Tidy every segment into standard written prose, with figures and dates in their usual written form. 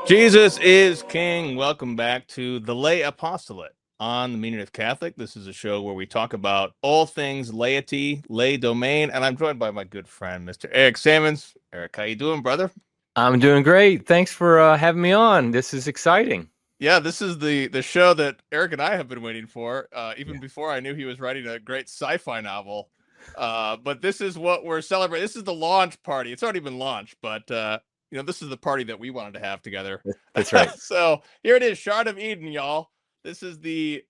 Jesus is King. Welcome back to the Lay Apostolate on the Meaning of Catholic. This is a show where we talk about all things laity, lay domain, and I'm joined by my good friend, Mr. Eric Sammons. Eric, how you doing, brother? I'm doing great. Thanks for having me on. This is exciting. Yeah, this is the show that Eric and I have been waiting for, even Yeah. before I knew he was writing a great sci-fi novel. But this is what we're celebrating. This is the launch party. It's already been launched, but this is the party that we wanted to have together. That's right. So here it is, Shard of Eden, y'all. This is the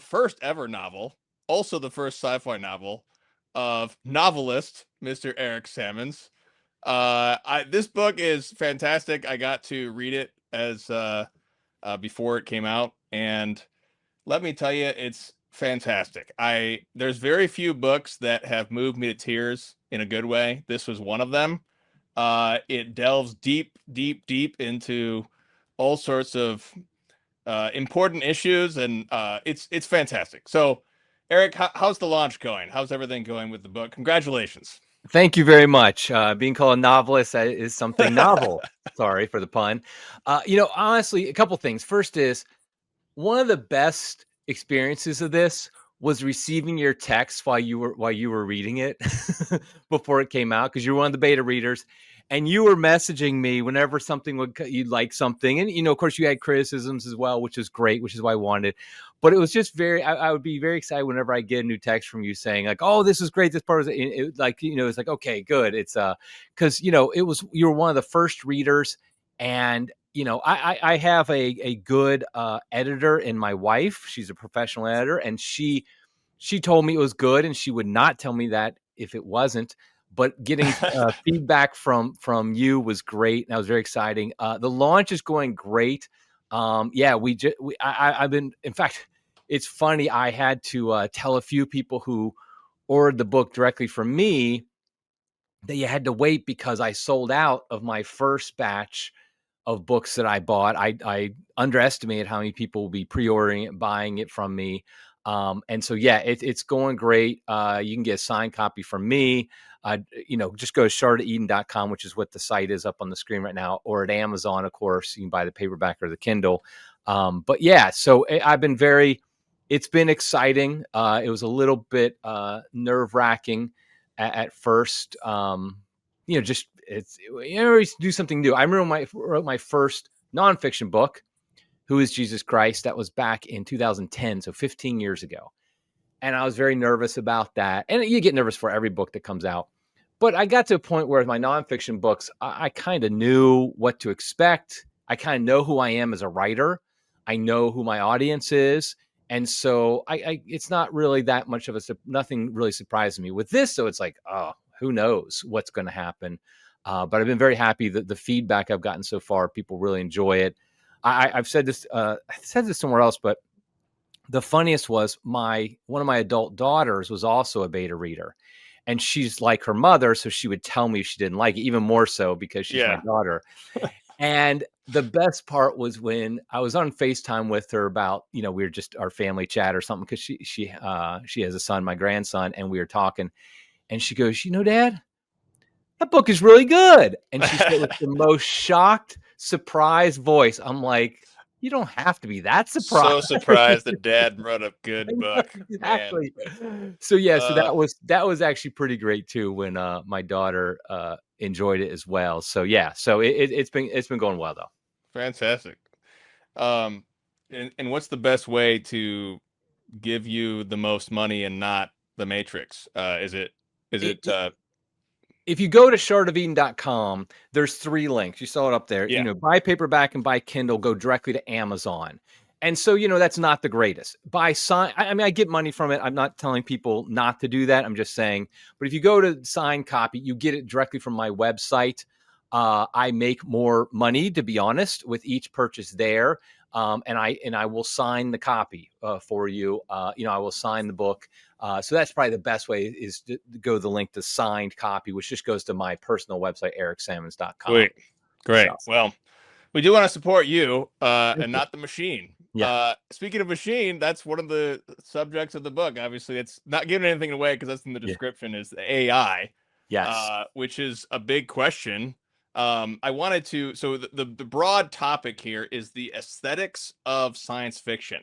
first ever novel, also the first sci-fi novel of novelist Mr. Eric Sammons. This book is fantastic. I got to read it as before it came out, and let me tell you, it's fantastic. There's very few books that have moved me to tears in a good way. This was one of them. It delves deep, deep, deep into all sorts of important issues, and it's fantastic. So, Eric, how's the launch going? How's everything going with the book? Congratulations. Thank you very much. Being called a novelist is something novel. Sorry for the pun. Honestly, a couple things. First is one of the best experiences of this was receiving your text while you were reading it before it came out, because you're one of the beta readers, and you were messaging me whenever you'd like something, and of course you had criticisms as well, which is great, which is why I wanted. But it was just I would be very excited whenever I get a new text from you saying like, "Oh, this is great. This part was it's like, okay, good." It's because you were one of the first readers, and I have a good editor in my wife. She's a professional editor, and she told me it was good, and she would not tell me that if it wasn't. But getting feedback from you was great, and that was very exciting. The launch is going great. Yeah, I've been. In fact, it's funny. I had to tell a few people who ordered the book directly from me that you had to wait because I sold out of my first batch of books that I bought. I underestimated how many people will be pre-ordering it, buying it from me. And so, yeah, it's going great. You can get a signed copy from me. Just go to shardofeden.com, which is what the site is up on the screen right now, or at Amazon, of course. You can buy the paperback or the Kindle. But yeah, so it's been exciting. It was a little bit nerve wracking at first. Just do something new. I remember I wrote my first nonfiction book, Who is Jesus Christ? That was back in 2010, so 15 years ago. And I was very nervous about that. And you get nervous for every book that comes out. But I got to a point where my nonfiction books, I kind of knew what to expect. I kind of know who I am as a writer. I know who my audience is. And so it's not really that much of nothing really surprises me with this. So it's like, oh, who knows what's going to happen. But I've been very happy that the feedback I've gotten so far, people really enjoy it. I've said this, I said this somewhere else, but the funniest was one of my adult daughters was also a beta reader, and she's like her mother. So she would tell me if she didn't like it, even more so because she's my Yeah. daughter. And the best part was when I was on FaceTime with her about, we were just our family chat or something, because she has a son, my grandson, and we were talking, and she goes, Dad, that book is really good. And she said it with the most shocked, surprised voice. I'm like, you don't have to be that surprised. So surprised that Dad wrote a good book, man. Exactly. So yeah, so Uh, that was actually pretty great too when my daughter enjoyed it as well. So yeah, so it's been going well though. Fantastic. Um, and what's the best way to give you the most money and not the Matrix? Is It, it it if you go to shardofeden.com, there's 3 links. You saw it up there. yeah. Buy paperback and buy Kindle, go directly to Amazon. And so, that's not the greatest. Buy sign. I mean, I get money from it. I'm not telling people not to do that. I'm just saying. But if you go to signed copy, you get it directly from my website. I make more money, to be honest, with each purchase there. And I will sign the copy for you. I will sign the book. So that's probably the best way, is to go to the link to signed copy, which just goes to my personal website, ericsammons.com. Sweet. Great. So, Well, we do want to support you thank and you. not the machine. Yeah. Speaking of machine, that's one of the subjects of the book. Obviously, it's not giving anything away because that's in the Yeah. description, is the AI, Yes. which is a big question. I wanted to. So the broad topic here is the aesthetics of science fiction.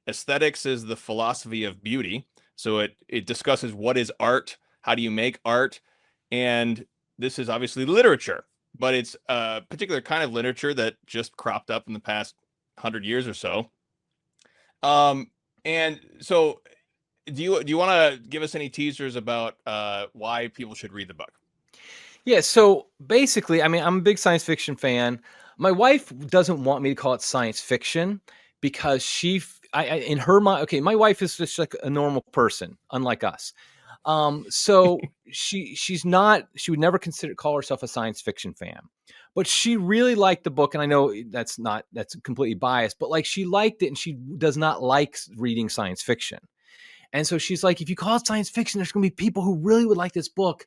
Aesthetics is the philosophy of beauty. So it discusses what is art, how do you make art, and this is obviously literature, but it's a particular kind of literature that just cropped up in the past 100 years or so. Um, and so do you want to give us any teasers about why people should read the book? Yeah, so basically, I mean, I'm a big science fiction fan. My wife doesn't want me to call it science fiction because in her mind, okay, my wife is just like a normal person, unlike us. So she's not, she would never call herself a science fiction fan, but she really liked the book. And I know that's completely biased, but like she liked it and she does not like reading science fiction. And so she's like, if you call it science fiction, there's going to be people who really would like this book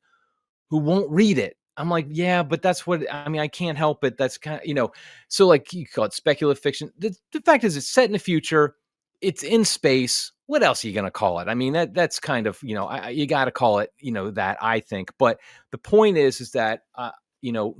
who won't read it. I'm like, yeah, but that's what I mean. I can't help it. That's kind of, so like you call it speculative fiction. The fact is, it's set in the future. It's in space. What else are you going to call it? I mean, that's kind of, you got to call it, that I think. But the point is that,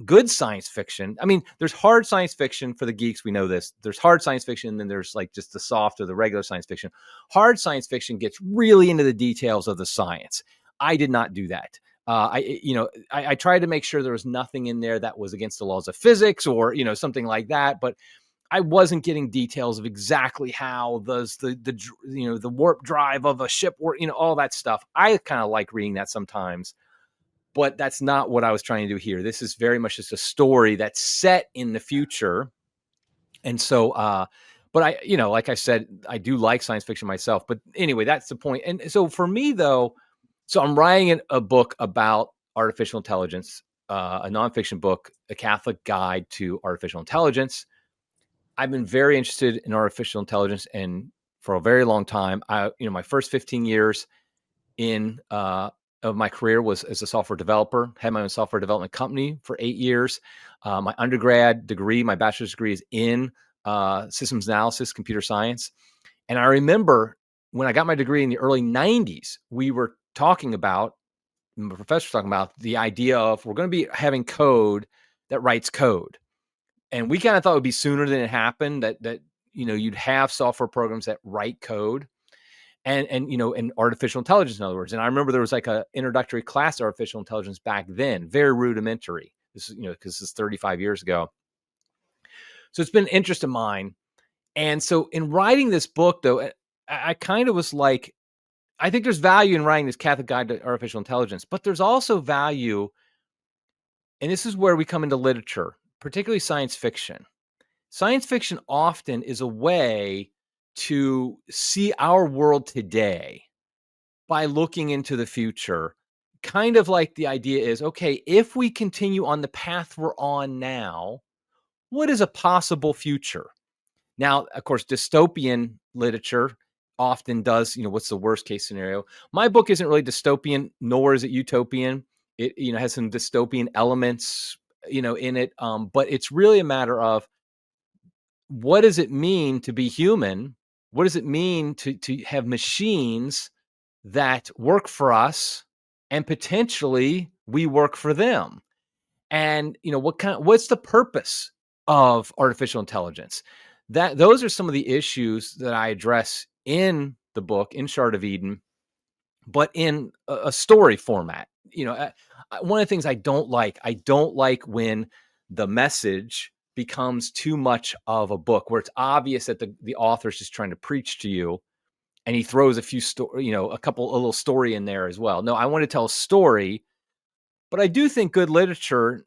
good science fiction. I mean, there's hard science fiction for the geeks. We know this. There's hard science fiction, and then there's like just the soft or the regular science fiction. Hard science fiction gets really into the details of the science. I did not do that. I tried to make sure there was nothing in there that was against the laws of physics or, something like that. But I wasn't getting details of exactly how does the warp drive of a ship work, all that stuff. I kind of like reading that sometimes, but that's not what I was trying to do here. This is very much just a story that's set in the future. And so, but like I said, I do like science fiction myself. But anyway, that's the point. And so for me, though, so I'm writing a book about artificial intelligence, a nonfiction book, a Catholic guide to artificial intelligence. I've been very interested in artificial intelligence, and for a very long time, my first 15 years in of my career was as a software developer. Had my own software development company for 8 years. My undergrad degree, my bachelor's degree, is in systems analysis, computer science. And I remember when I got my degree in the early 90s, we were talking about, my professor was talking about the idea of we're going to be having code that writes code. And we kind of thought it would be sooner than it happened that you'd have software programs that write code and artificial intelligence, in other words. And I remember there was like a introductory class to artificial intelligence back then, very rudimentary. This is, because this is 35 years ago. So it's been an interest of mine. And so in writing this book, though, I kind of was like, I think there's value in writing this Catholic Guide to Artificial Intelligence, but there's also value, and this is where we come into literature, particularly science fiction. Science fiction often is a way to see our world today by looking into the future. Kind of like the idea is, okay, if we continue on the path we're on now, what is a possible future? Now, of course, dystopian literature often does, what's the worst case scenario? My book isn't really dystopian, nor is it utopian. It, has some dystopian elements, in it. But it's really a matter of what does it mean to be human? What does it mean to have machines that work for us and potentially we work for them? And what's the purpose of artificial intelligence? Those are some of the issues that I address in the book, in Shard of Eden, but in a story format. One of the things I don't like when the message becomes too much of a book, where it's obvious that the author's just trying to preach to you, and he throws a little story in there as well. No, I want to tell a story, but I do think good literature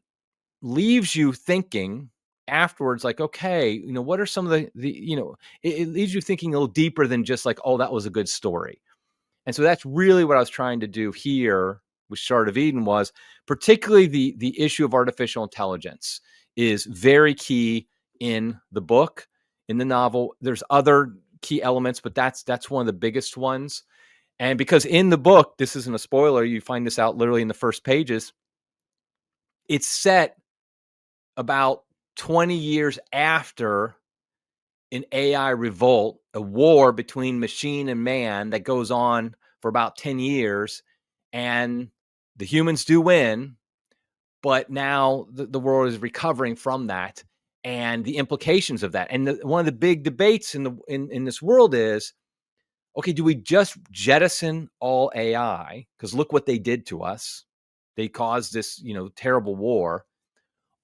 leaves you thinking afterwards, like, okay, what are some of it leaves you thinking a little deeper than just like, oh, that was a good story. And so that's really what I was trying to do here with Shard of Eden, was particularly the issue of artificial intelligence is very key in the book, in the novel. There's other key elements, but that's one of the biggest ones. And because in the book, this isn't a spoiler, you find this out literally in the first pages, it's set about 20 years after an AI revolt, a war between machine and man that goes on for about 10 years, and the humans do win, but now the world is recovering from that and the implications of that. And one of the big debates in this world is, okay, do we just jettison all AI? Because look what they did to us. They caused this, terrible war.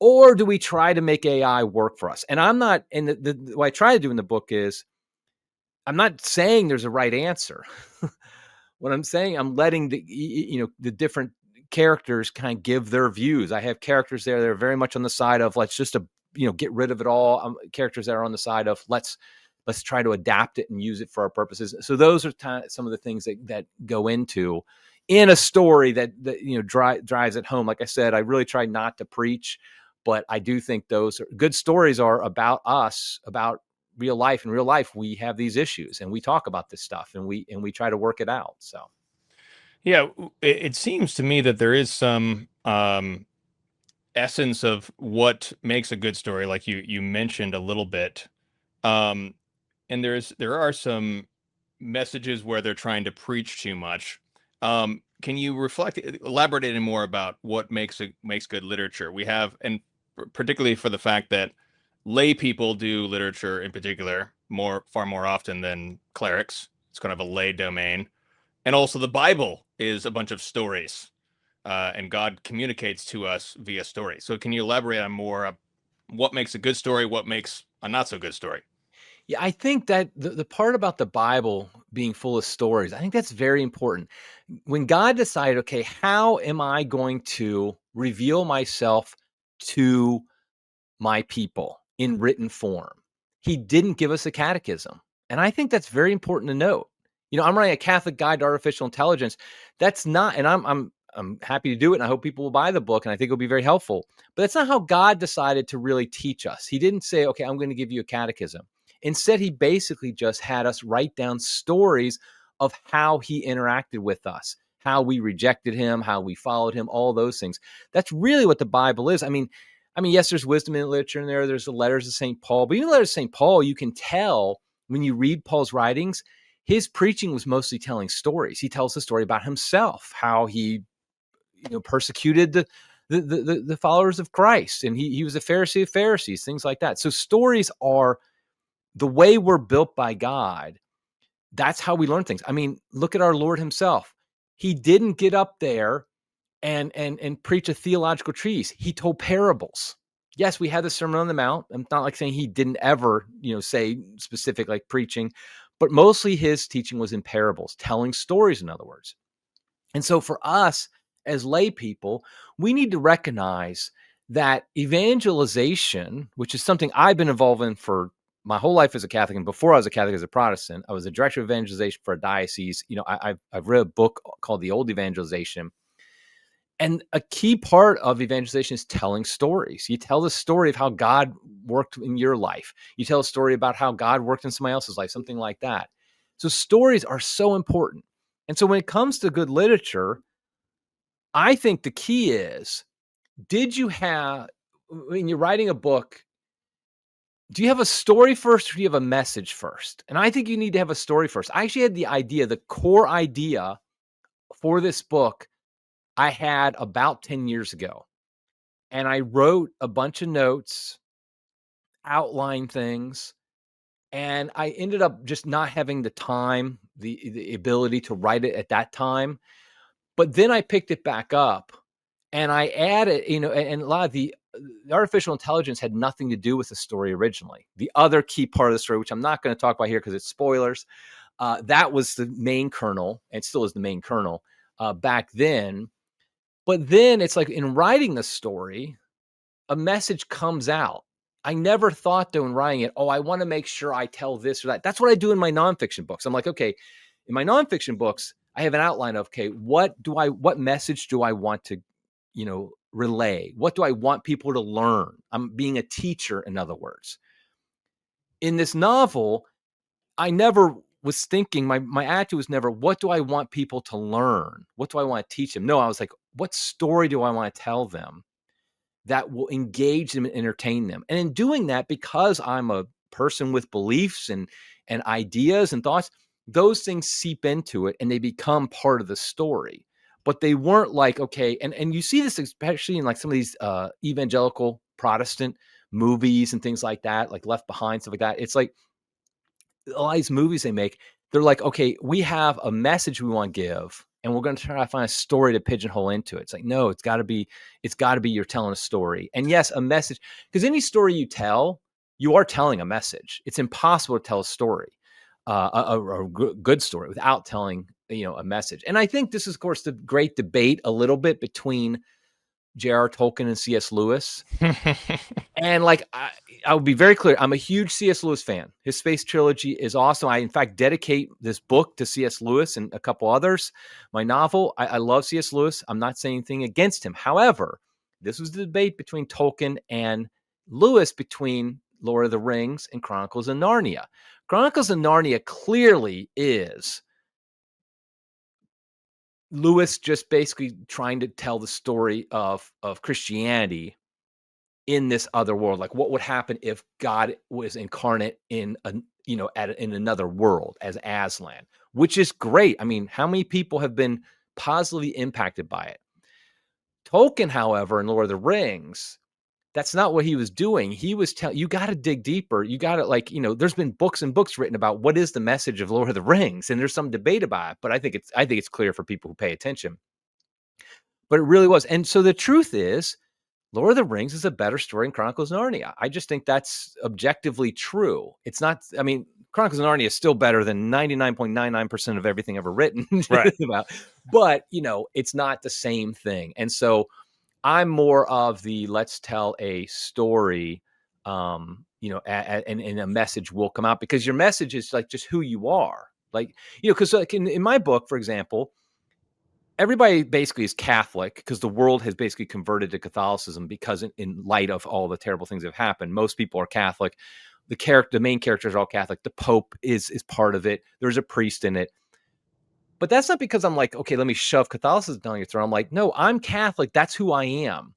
Or do we try to make AI work for us? And I'm not, and what I try to do in the book is, I'm not saying there's a right answer. What I'm saying, I'm letting the different characters kind of give their views. I have characters there that are very much on the side of let's just get rid of it all. Characters that are on the side of let's try to adapt it and use it for our purposes. So those are some of the things that go into in a story that drives it home. Like I said, I really try not to preach, but I do think those good stories are about us, about real life. In real life, we have these issues and we talk about this stuff and we try to work it out. So Yeah, it seems to me that there is some essence of what makes a good story, like you mentioned a little bit. Um, and there are some messages where they're trying to preach too much. Can you elaborate any more about what makes good literature? We have, and particularly for the fact that lay people do literature in particular far more often than clerics. It's kind of a lay domain, and also the Bible is a bunch of stories, and God communicates to us via story. So, can you elaborate on more what makes a good story, what makes a not so good story? yeah, I think that the part about the Bible being full of stories, I think that's very important. When God decided, okay, how am I going to reveal myself to my people in written form? He didn't give us a catechism. And I think that's very important to note. I'm writing a Catholic Guide to Artificial Intelligence. That's not, and I'm happy to do it, and I hope people will buy the book, and I think it'll be very helpful. But that's not how God decided to really teach us. He didn't say, okay, I'm going to give you a catechism. Instead, he basically just had us write down stories of how he interacted with us, how we rejected him, how we followed him, all those things. That's really what the Bible is. I mean, yes, there's wisdom in literature in there. There's the letters of St. Paul, but even the letters of St. Paul, you can tell when you read Paul's writings, his preaching was mostly telling stories. He tells the story about himself, how he persecuted the followers of Christ, and he was a Pharisee of Pharisees, things like that. So stories are the way we're built by God. That's how we learn things. I mean, look at our Lord himself. He didn't get up there and preach a theological treatise. He told parables. Yes, we had the Sermon on the Mount. I'm not like saying he didn't ever, say specific like preaching, but mostly his teaching was in parables, telling stories, in other words. And so for us as lay people, we need to recognize that evangelization, which is something I've been involved in for my whole life as a Catholic, and before I was a Catholic as a Protestant, I was the director of evangelization for a diocese. I've read a book called The Old Evangelization. And a key part of evangelization is telling stories. You tell the story of how God worked in your life. You tell a story about how God worked in somebody else's life, something like that. So stories are so important. And so when it comes to good literature, I think the key is, when you're writing a book, do you have a story first or do you have a message first? And I think you need to have a story first. I actually had the core idea for this book I had about 10 years ago. And I wrote a bunch of notes, outlined things, and I ended up just not having the time, the ability to write it at that time. But then I picked it back up and I added, and a lot of the artificial intelligence had nothing to do with the story originally. The other key part of the story, which I'm not going to talk about here because it's spoilers, that was the main kernel, and still is the main kernel back then. But then it's like in writing the story, a message comes out. I never thought though in writing it, I want to make sure I tell this or that. That's what I do in my nonfiction books. I'm like, okay, in my nonfiction books, I have an outline of, okay, what message do I want to, relay? What do I want people to learn? I'm being a teacher, in other words. In this novel, I never was thinking, my attitude was never, what do I want people to learn? What do I want to teach them? No, I was like, what story do I want to tell them that will engage them and entertain them? And in doing that, because I'm a person with beliefs and ideas and thoughts, those things seep into it and they become part of the story. but they weren't like, okay, and you see this especially in like some of these evangelical Protestant movies and things like that, like Left Behind, stuff like that. It's like a lot of these movies they make, they're like, okay, we have a message we want to give, and we're going to try to find a story to pigeonhole into it. It's like, no, it's got to be you're telling a story. And yes, a message, because any story you tell, you are telling a message. It's impossible to tell a story, a good story without telling, a message. And I think this is, of course, the great debate a little bit between J.R. Tolkien and C.S. Lewis. And like, I will be very clear. I'm a huge C.S. Lewis fan. His Space Trilogy is awesome. I, in fact, dedicate this book to C.S. Lewis and a couple others. My novel, I love C.S. Lewis. I'm not saying anything against him. However, this was the debate between Tolkien and Lewis between Lord of the Rings and Chronicles of Narnia. Chronicles of Narnia clearly is Lewis just basically trying to tell the story of Christianity in this other world. Like, what would happen if God was incarnate in in another world as Aslan, which is great. I mean, how many people have been positively impacted by it? Tolkien, however, in Lord of the Rings, that's not what he was doing. He was telling you got to dig deeper. You got to there's been books and books written about what is the message of Lord of the Rings, and there's some debate about it. But I think it's clear for people who pay attention. But it really was. And so the truth is, Lord of the Rings is a better story than Chronicles of Narnia. I just think that's objectively true. It's not, I mean, Chronicles of Narnia is still better than 99.99% of everything ever written Right. about, but it's not the same thing. And so I'm more of the let's tell a story, and a message will come out, because your message is like just who you are. Like, because like in my book, for example, everybody basically is Catholic because the world has basically converted to Catholicism because in light of all the terrible things that have happened. Most people are Catholic. The main characters are all Catholic. The Pope is part of it. There's a priest in it. But that's not because I'm like, okay, let me shove Catholicism down your throat. I'm like, no, I'm Catholic. That's who I am.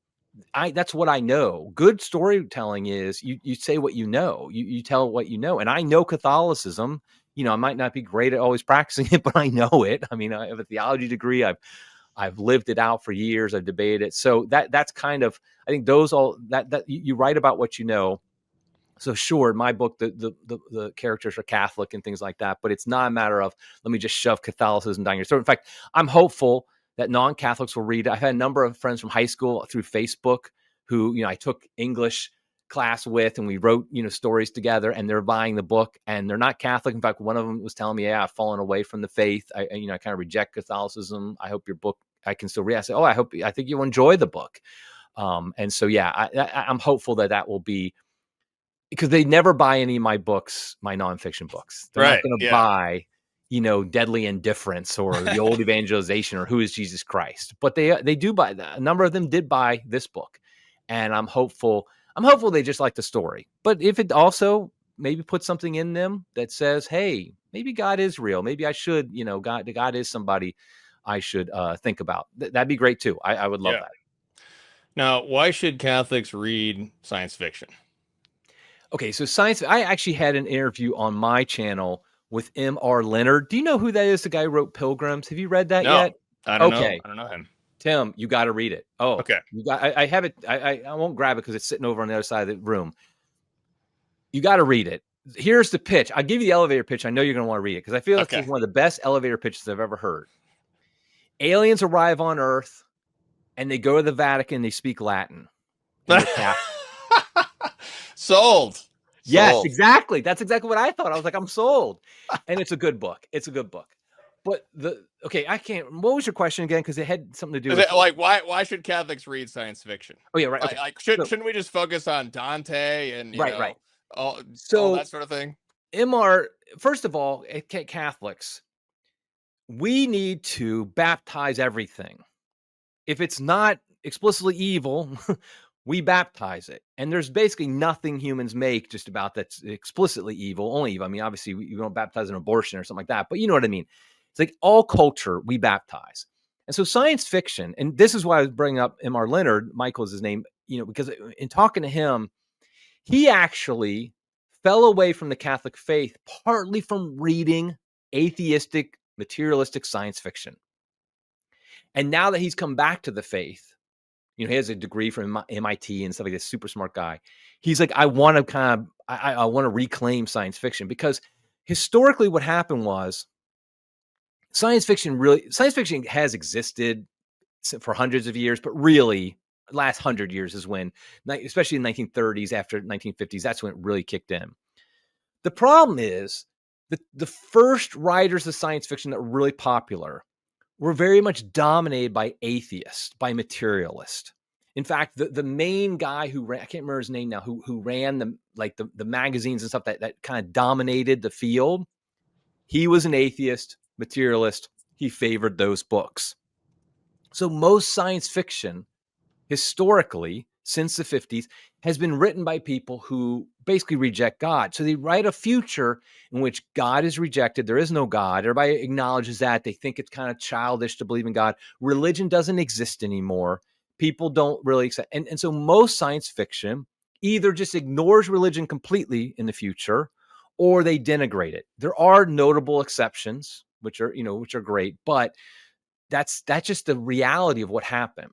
That's what I know. Good storytelling is you say what you know. You tell what you know. And I know Catholicism. I might not be great at always practicing it, but I know it. I mean, I have a theology degree. I've lived it out for years. I've debated it. So that's kind of, I think those all that you write about what you know. So sure, in my book, the characters are Catholic and things like that, but it's not a matter of let me just shove Catholicism down your throat. In fact, I'm hopeful that non-Catholics will read it. I've had a number of friends from high school through Facebook who, I took English class with, and we wrote, stories together, and they're buying the book, and they're not Catholic. In fact, one of them was telling me, yeah, I've fallen away from the faith. I kind of reject Catholicism. I hope your book, I can still read. I said, oh, I think you'll enjoy the book. And so, yeah, I'm hopeful that will be, because they never buy any of my books, my nonfiction books. They're not Right. going to Yeah. buy, Deadly Indifference or The Old Evangelization or Who is Jesus Christ. But they do buy that. A number of them did buy this book, and I'm hopeful they just like the story. But if it also maybe put something in them that says, hey, maybe God is real. Maybe I should, God is somebody I should think about. That'd be great too. I would love Yeah. that. Now, why should Catholics read science fiction? Okay, so I actually had an interview on my channel with M.R. Leonard. Do you know who that is? The guy who wrote Pilgrims. Have you read that No, yet? I don't know. Okay, I don't know him. Tim, you got to read it. Oh, Okay. you got. I have it. I won't grab it because it's sitting over on the other side of the room. You got to read it. Here's the pitch. I'll give you the elevator pitch. I know you're going to want to read it because I feel it's Okay. one of the best elevator pitches I've ever heard. Aliens arrive on Earth and they go to the Vatican. They speak Latin and they're Catholic. Sold. Yes, Sold. exactly. That's exactly what I thought. I was like, I'm sold. And it's a good book. It's a good book. But I can't. What was your question again? Because it had something to do Is with. it like why should Catholics read science fiction? Oh yeah, right. Okay. Like So shouldn't we just focus on Dante and right. all that So sort of thing? MR, first of all, Catholics, we need to baptize everything. If it's not explicitly evil, we baptize it. And there's basically nothing humans make just about that's explicitly evil, only evil. I mean, obviously, you don't baptize an abortion or something like that, but you know what I mean? It's like all culture we baptize. And so science fiction, and this is why I was bringing up M.R. Leonard, Michael is his name, because in talking to him, he actually fell away from the Catholic faith partly from reading atheistic, materialistic science fiction. And now that he's come back to the faith, he has a degree from MIT and stuff like this, super smart guy. He's like, I want to I want to reclaim science fiction, because historically what happened was science fiction has existed for hundreds of years, but really last 100 years is when, especially in the 1930s, after 1950s, that's when it really kicked in. The problem is that the first writers of science fiction that were really popular were very much dominated by atheists, by materialists. In fact, the main guy who ran, I can't remember his name now, who ran the magazines and stuff that kind of dominated the field, he was an atheist, materialist. He favored those books. So most science fiction, historically, since the 50s, has been written by people who basically reject God. So they write a future in which God is rejected. There is no God. Everybody acknowledges that. They think it's kind of childish to believe in God. Religion doesn't exist anymore. People don't really accept. And so most science fiction either just ignores religion completely in the future, or they denigrate it. There are notable exceptions, which are great, but that's just the reality of what happened.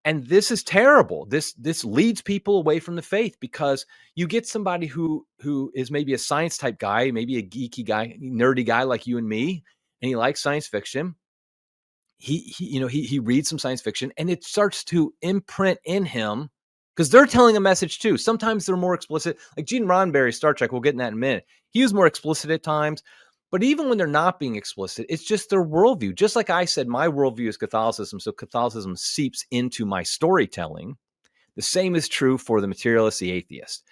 And this is terrible. This leads people away from the faith, because you get somebody who is maybe a science type guy, maybe a geeky guy, nerdy guy like you and me, and he likes science fiction. He reads some science fiction, and it starts to imprint in him, because they're telling a message too. Sometimes they're more explicit, like Gene Roddenberry's Star Trek. We'll get in that in a minute. He was more explicit at times, but even when they're not being explicit, it's just their worldview. Just like I said, my worldview is Catholicism, so Catholicism seeps into my storytelling. The same is true for the materialist, the atheist.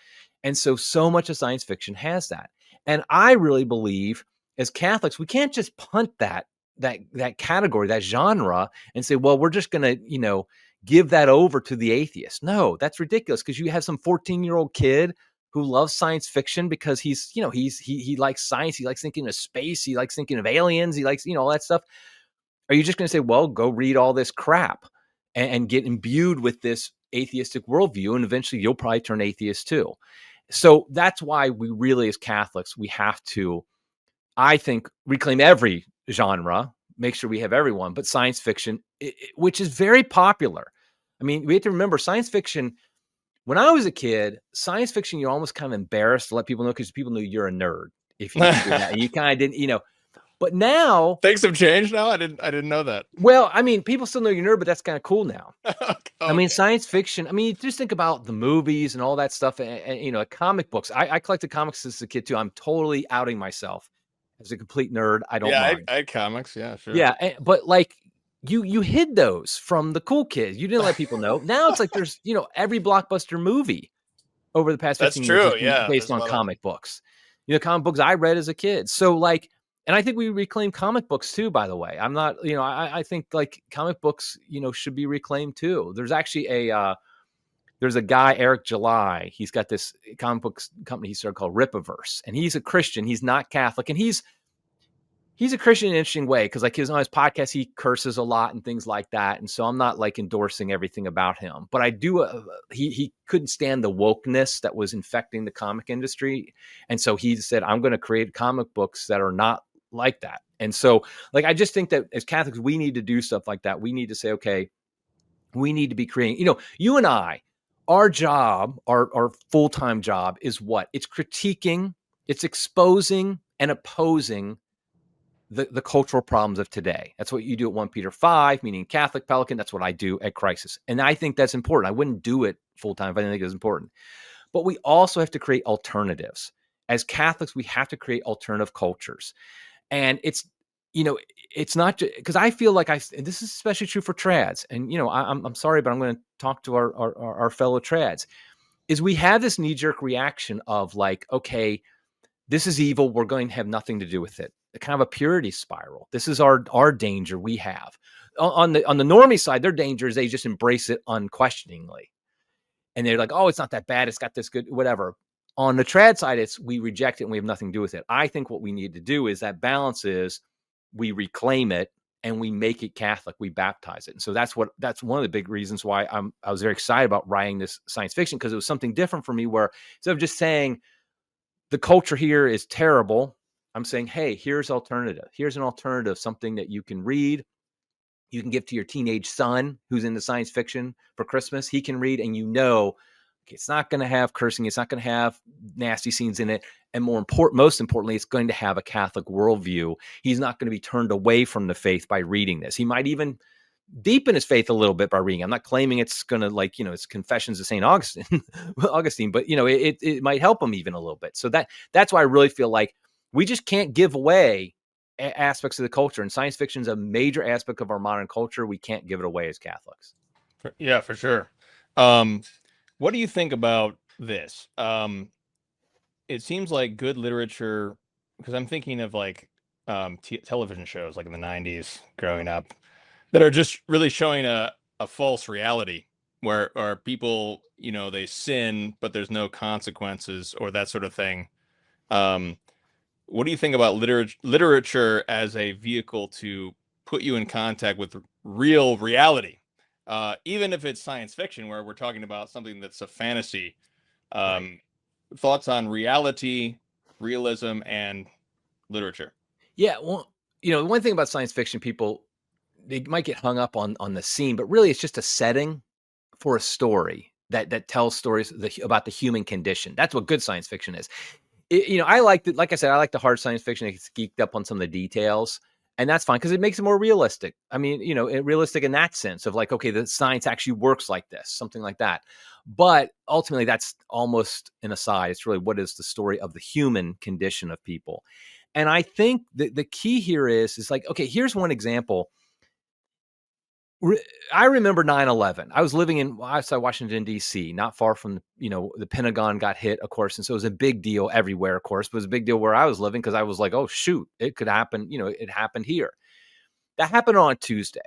And so much of science fiction has that. And I really believe, as Catholics, we can't just punt that category, that genre, and say, well, we're just going to, give that over to the atheist. No, that's ridiculous, because you have some 14-year-old kid who loves science fiction because he likes science. He likes thinking of space. He likes thinking of aliens. He likes, all that stuff. Are you just going to say, well, go read all this crap and get imbued with this atheistic worldview, and eventually you'll probably turn atheist too? So that's why we really, as Catholics, we have to, I think, reclaim every genre, make sure we have everyone, but science fiction, which is very popular. I mean, we have to remember science fiction. When I was a kid, science fiction, you're almost kind of embarrassed to let people know, because people knew you're a nerd if you did that. And you kind of didn't, but now Things have changed now. I didn't know that. well, I mean, people still know you're a nerd, but that's kind of cool now. I mean, Okay. science fiction. I mean, just think about the movies and all that stuff, and comic books. I collected comics as a kid too. I'm totally outing myself as a complete nerd. I don't Yeah, mind. I had comics. Yeah, sure. Yeah, but like you hid those from the cool kids. You didn't let people know. Now it's like there's every blockbuster movie over the past That's 15 years has true. been Yeah, based there's a on lot of. comic books. Comic books I read as a kid. So like, and I think we reclaim comic books too, by the way. I'm not, I think like comic books, should be reclaimed too. There's actually there's a guy, Eric July. He's got this comic books company he started called Ripaverse, and he's a Christian. He's not Catholic, and he's a Christian in an interesting way, because like on his podcast, he curses a lot and things like that. And so I'm not like endorsing everything about him, but I do. He couldn't stand the wokeness that was infecting the comic industry. And so he said, I'm going to create comic books that are not like that. And so like, I just think that as Catholics, we need to do stuff like that. We need to say, okay, we need to be creating, you and I, our job, our full-time job is what? It's critiquing, it's exposing and opposing the cultural problems of today. That's what you do at 1 Peter 5, meaning Catholic Pelican. That's what I do at Crisis. And I think that's important. I wouldn't do it full time if I didn't think it was important. But we also have to create alternatives. As Catholics, we have to create alternative cultures. And it's not just because I feel like and this is especially true for trads. And, I'm sorry, but I'm going to talk to our fellow trads, is we have this knee jerk reaction of like, okay, this is evil. We're going to have nothing to do with it. A kind of a purity spiral. This is our danger we have. On the normie side, their danger is they just embrace it unquestioningly. And they're like, oh, it's not that bad. It's got this good, whatever. On the trad side, it's we reject it and we have nothing to do with it. I think what we need to do is that balance is we reclaim it and we make it Catholic. We baptize it. And so that's one of the big reasons why I was very excited about writing this science fiction, because it was something different for me, where instead of just saying the culture here is terrible, I'm saying, hey, here's alternative. Here's an alternative, something that you can read You can give to your teenage son who's into science fiction for Christmas. He can read, and okay, it's not going to have cursing. It's not going to have nasty scenes in it. And most importantly, it's going to have a Catholic worldview. He's not going to be turned away from the faith by reading this. He might even deepen his faith a little bit by reading. I'm not claiming it's going to it's Confessions of St. Augustine, but it might help him even a little bit. So that's why I really feel like we just can't give away aspects of the culture, and science fiction is a major aspect of our modern culture. We can't give it away as Catholics. Yeah, for sure. What do you think about this? It seems like good literature, because I'm thinking of like television shows like in the 90s growing up that are just really showing a false reality where people, they sin, but there's no consequences or that sort of thing. Um, what do you think about literature as a vehicle to put you in contact with real reality? Even if it's science fiction, where we're talking about something that's a fantasy. Right. Um, Thoughts on reality, realism, and literature? Yeah. Well, one thing about science fiction, people, they might get hung up on the scene, but really it's just a setting for a story that tells stories about the human condition. That's what good science fiction is. I like the, like I said, I like the hard science fiction. It's geeked up on some of the details, and that's fine because it makes it more realistic. I mean, realistic in that sense of like, okay, the science actually works like this, something like that. But ultimately, that's almost an aside. It's really what is the story of the human condition of people. And I think the key here is like, okay, here's one example. I remember 9/11. I was living outside Washington, D.C., not far from, the Pentagon got hit, of course. And so it was a big deal everywhere, of course, but it was a big deal where I was living because I was like, oh, shoot, it could happen. It happened here. That happened on Tuesday.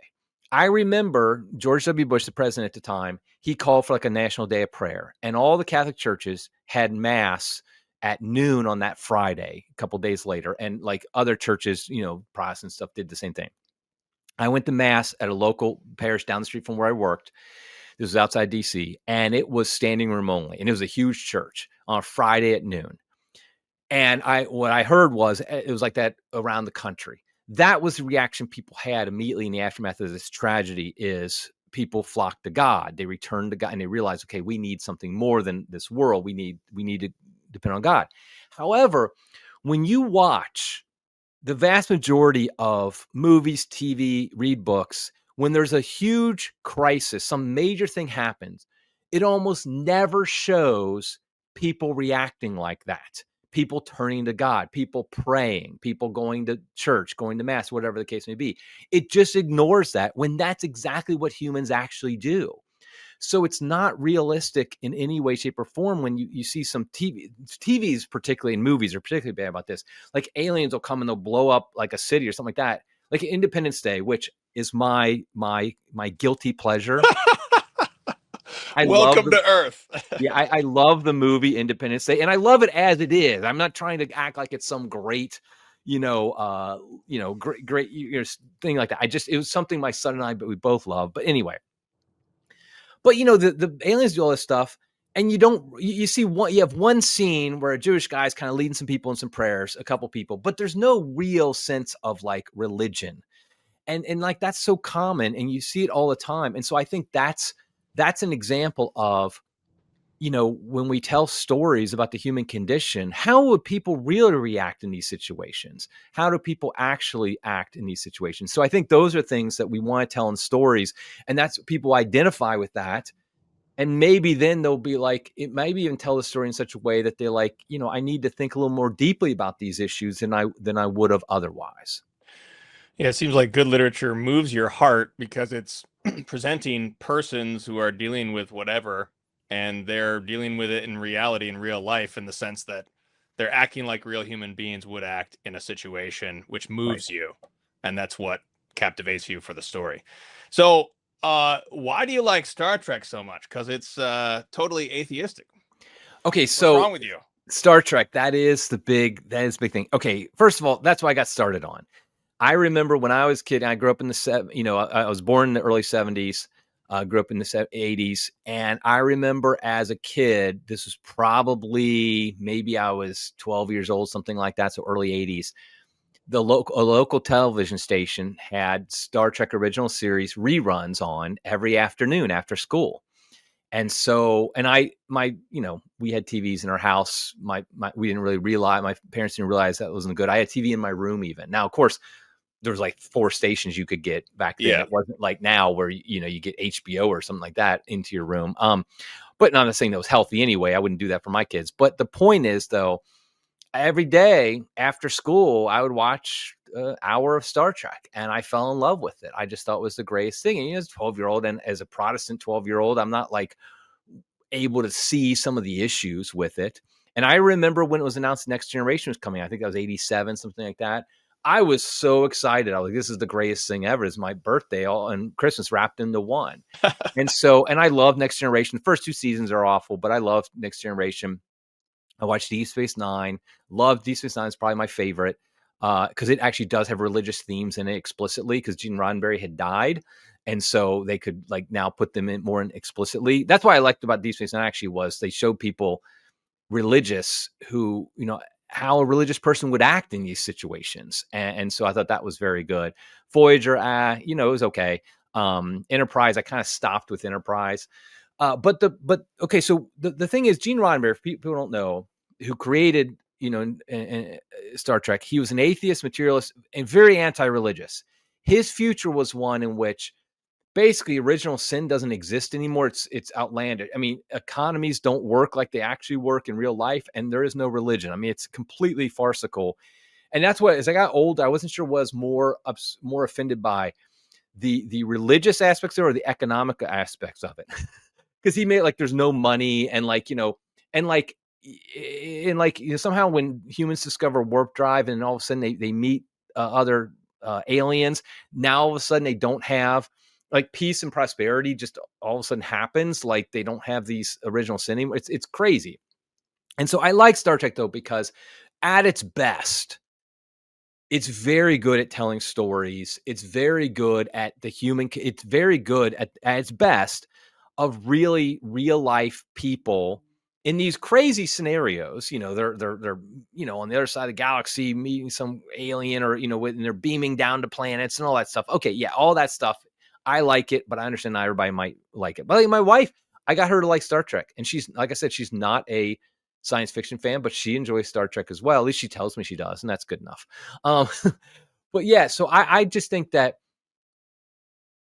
I remember George W. Bush, the president at the time, he called for like a national day of prayer. And all the Catholic churches had mass at noon on that Friday, a couple days later. And like other churches, Protestant stuff did the same thing. I went to mass at a local parish down the street from where I worked. This was outside DC, and it was standing room only, and it was a huge church on a Friday at noon. And what I heard was it was like that around the country. That was the reaction people had immediately in the aftermath of this tragedy. Is people flocked to God. They returned to God, and they realized, okay, we need something more than this world. We need to depend on God. However, when you watch the vast majority of movies, TV, read books, when there's a huge crisis, some major thing happens, it almost never shows people reacting like that. People turning to God, people praying, people going to church, going to mass, whatever the case may be. It just ignores that when that's exactly what humans actually do. So it's not realistic in any way, shape, or form when you see some TVs, particularly in movies, are particularly bad about this. Like aliens will come and they'll blow up like a city or something like that. Like Independence Day, which is my guilty pleasure. I love Welcome the to Earth. yeah, I love the movie Independence Day, and I love it as it is. I'm not trying to act like it's some great, great thing like that. It was something my son and I, but we both love. But anyway, but the aliens do all this stuff, and you see you have one scene where a Jewish guy's kind of leading some people in some prayers, a couple people, but there's no real sense of like religion. And like that's so common, and you see it all the time. And so I think that's an example of, when we tell stories about the human condition, how would people really react in these situations? How do people actually act in these situations? So I think those are things that we want to tell in stories, and that's people identify with that. And maybe then they'll be like, it maybe even tell the story in such a way that they're like, I need to think a little more deeply about these issues than I would have otherwise. Yeah, it seems like good literature moves your heart because it's presenting persons who are dealing with whatever, and they're dealing with it in reality, in real life, in the sense that they're acting like real human beings would act in a situation, which Right. moves you. And that's what captivates you for the story. So, why do you like Star Trek so much? Because it's totally atheistic. Okay, What's so wrong with you? Star Trek, that is the big thing. Okay, first of all, that's what I got started on. I remember when I was a kid, I grew up in I was born in the early 70s, grew up in the 80s. And I remember as a kid, this was probably maybe I was 12 years old, something like that. So early 80s. a local television station had Star Trek original series reruns on every afternoon after school. And so, and we had TVs in our house. We didn't really realize, my parents didn't realize that wasn't good. I had a TV in my room even. Now, of course, there was like 4 stations you could get back then. Yeah. It wasn't like now where, you get HBO or something like that into your room. But not saying that was healthy anyway. I wouldn't do that for my kids. But the point is, though, every day after school, I would watch an hour of Star Trek, and I fell in love with it. I just thought it was the greatest thing. And as a 12-year-old, and as a Protestant 12-year-old, I'm not like able to see some of the issues with it. And I remember when it was announced Next Generation was coming. I think that was 87, something like that. I was so excited. I was like, this is the greatest thing ever. It's my birthday and Christmas wrapped into one. And I love Next Generation. The first 2 seasons are awful, but I love Next Generation. I watched Deep Space Nine. Love Deep Space Nine. It's probably my favorite because it actually does have religious themes in it explicitly because Gene Roddenberry had died. And so they could like now put them in more explicitly. That's why I liked about Deep Space Nine actually was they showed people religious who, how a religious person would act in these situations. And so I thought that was very good. Voyager, it was okay. Enterprise, I kind of stopped with Enterprise. But okay, so the thing is, Gene Roddenberry, if people don't know, who created Star Trek, he was an atheist, materialist, and very anti-religious. His future was one in which basically original sin doesn't exist anymore. It's outlandish. I mean, economies don't work like they actually work in real life, and there is no religion. I mean, it's completely farcical. And that's what, as I got older, I wasn't sure was more offended by the religious aspects or the economic aspects of it. Because he made like there's no money and somehow when humans discover warp drive and all of a sudden they meet other aliens, now all of a sudden they don't have like peace and prosperity, just all of a sudden happens, like they don't have these original sin anymore. It's crazy. And so I like Star Trek though because at its best it's very good at telling stories. It's very good at it's very good at its best of really real life people in these crazy scenarios. They're on the other side of the galaxy meeting some alien or and they're beaming down to planets and all that stuff. Okay, yeah, all that stuff. I like it, but I understand not everybody might like it. But like my wife, I got her to like Star Trek, and she's, like I said, she's not a science fiction fan, but she enjoys Star Trek as well. At least she tells me she does, and that's good enough. Um, but yeah, so I just think that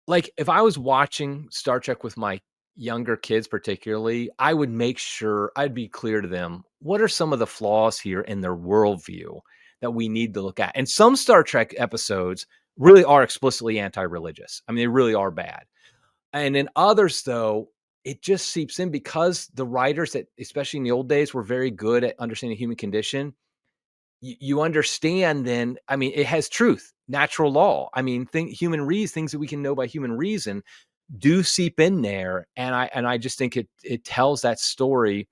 like if I was watching Star Trek with my younger kids, particularly, I would make sure I'd be clear to them what are some of the flaws here in their worldview that we need to look at. And some Star Trek episodes really are explicitly anti-religious. I mean, they really are bad. And in others, though, it just seeps in because the writers that, especially in the old days, were very good at understanding the human condition. You understand then, I mean, it has truth, natural law. I mean, things that we can know by human reason do seep in there. And I just think it tells that story,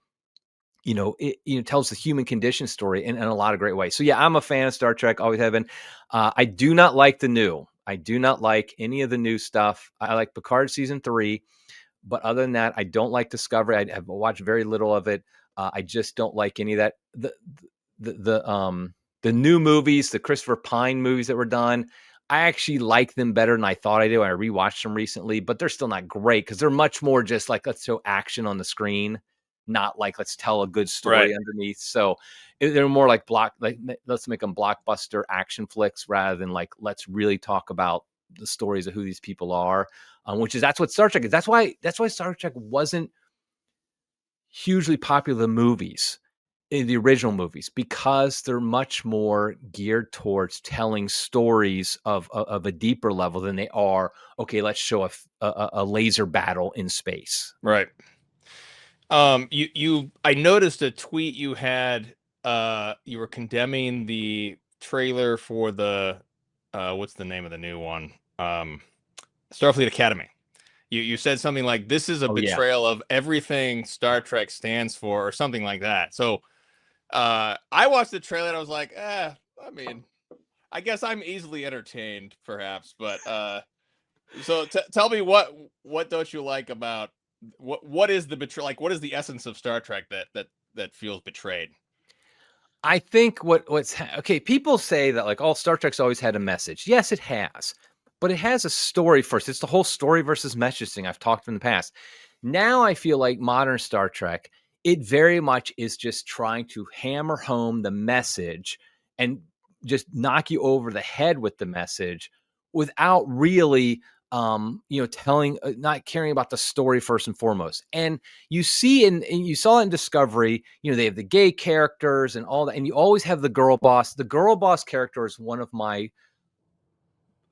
it tells the human condition story in a lot of great ways. So yeah, I'm a fan of Star Trek, always have been. I do not like the new. I do not like any of the new stuff. I like Picard season 3, but other than that, I don't like Discovery. I have watched very little of it. I just don't like any of that. The new movies, the Christopher Pine movies that were done, I actually like them better than I thought I did. I rewatched them recently, but they're still not great because they're much more just like let's show action on the screen, not like let's tell a good Right. story underneath. So they're more like let's make them blockbuster action flicks rather than like let's really talk about the stories of who these people are, that's what Star Trek is. That's why Star Trek wasn't hugely popular, the movies, in the original movies, because they're much more geared towards telling stories of a deeper level than they are, okay, let's show a laser battle in space. Right. I noticed a tweet you had. You were condemning the trailer for the, what's the name of the new one? Starfleet Academy. You said something like this is a Oh yeah. betrayal of everything Star Trek stands for, or something like that. So, I watched the trailer and I was like, I mean, I guess I'm easily entertained, perhaps, but so tell me what don't you like about what is the betray, like what is the essence of Star Trek that feels betrayed? I think okay, people say that like all Star Trek's always had a message. Yes, it has. But it has a story first. It's the whole story versus message thing I've talked in the past. Now I feel like modern Star Trek, it very much is just trying to hammer home the message and just knock you over the head with the message without really telling not caring about the story first and foremost. And you see and you saw in Discovery, they have the gay characters and all that, and you always have the girl boss. The girl boss character is one of my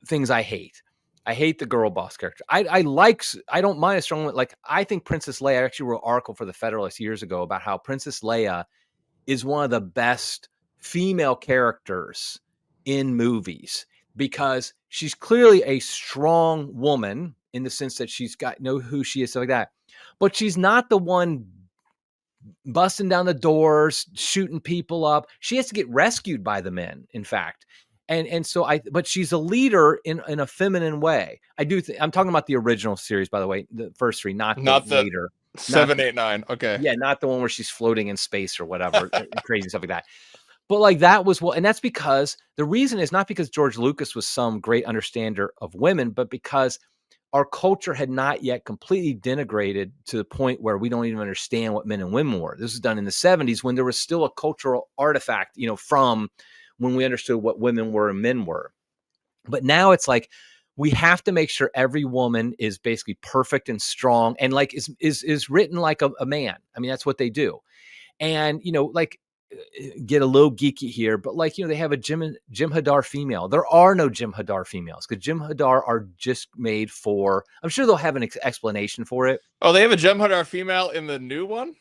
things I hate. I hate the girl boss character. I don't mind a strong one. Like, I think Princess Leia, I actually wrote an article for the Federalist years ago about how Princess Leia is one of the best female characters in movies because she's clearly a strong woman in the sense that she's got know who she is, stuff like that. But she's not the one busting down the doors, shooting people up. She has to get rescued by the men, in fact. And so but she's a leader in a feminine way. I'm talking about the original series, by the way, the first three, not the Not the later, not 789. Okay. yeah, not the one where she's floating in space or whatever, crazy stuff like that. But like that was and that's because the reason is not because George Lucas was some great understander of women, but because our culture had not yet completely denigrated to the point where we don't even understand what men and women were. This was done in the 70s when there was still a cultural artifact, from when we understood what women were and men were. But now it's like we have to make sure every woman is basically perfect and strong and like is written like a man. I mean, that's what they do. And like get a little geeky here, but like they have a Jim Hadar female. There are no Jim Hadar females because Jim Hadar are just made for. I'm sure they'll have an explanation for it. Oh, they have a Jem'Hadar female in the new one.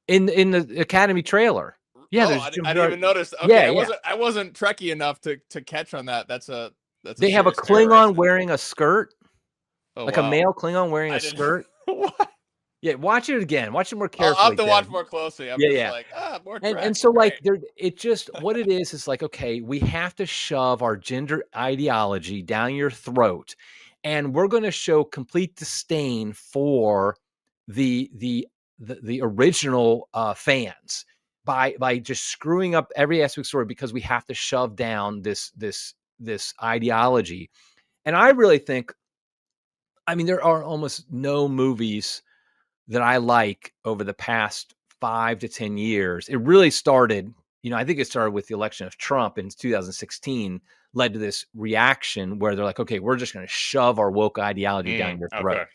In the Academy trailer. Yeah, Oh, there's Jim I didn't Hadar. even notice. Okay, Yeah, yeah. I wasn't Trekkie enough to catch on that. That's a They have a serious error, Klingon isn't it? wearing a skirt, Oh like a wow, male Klingon wearing I a didn't. xirt. What? Yeah, watch it again. Watch it more I'll have carefully, to watch Tim. more closely. I'm Yeah, just yeah. like more And Trek. so like Great. it just what it is like, okay, we have to shove our gender ideology down your throat, and we're going to show complete disdain for the the the original fans by just screwing up every aspect of the story because we have to shove down this ideology. And I really think, I mean, there are almost no movies that I like over the past 5 to 10 years. It really started, I think it started with the election of Trump in 2016, led to this reaction where they're like, okay, we're just going to shove our woke ideology down your throat. Okay.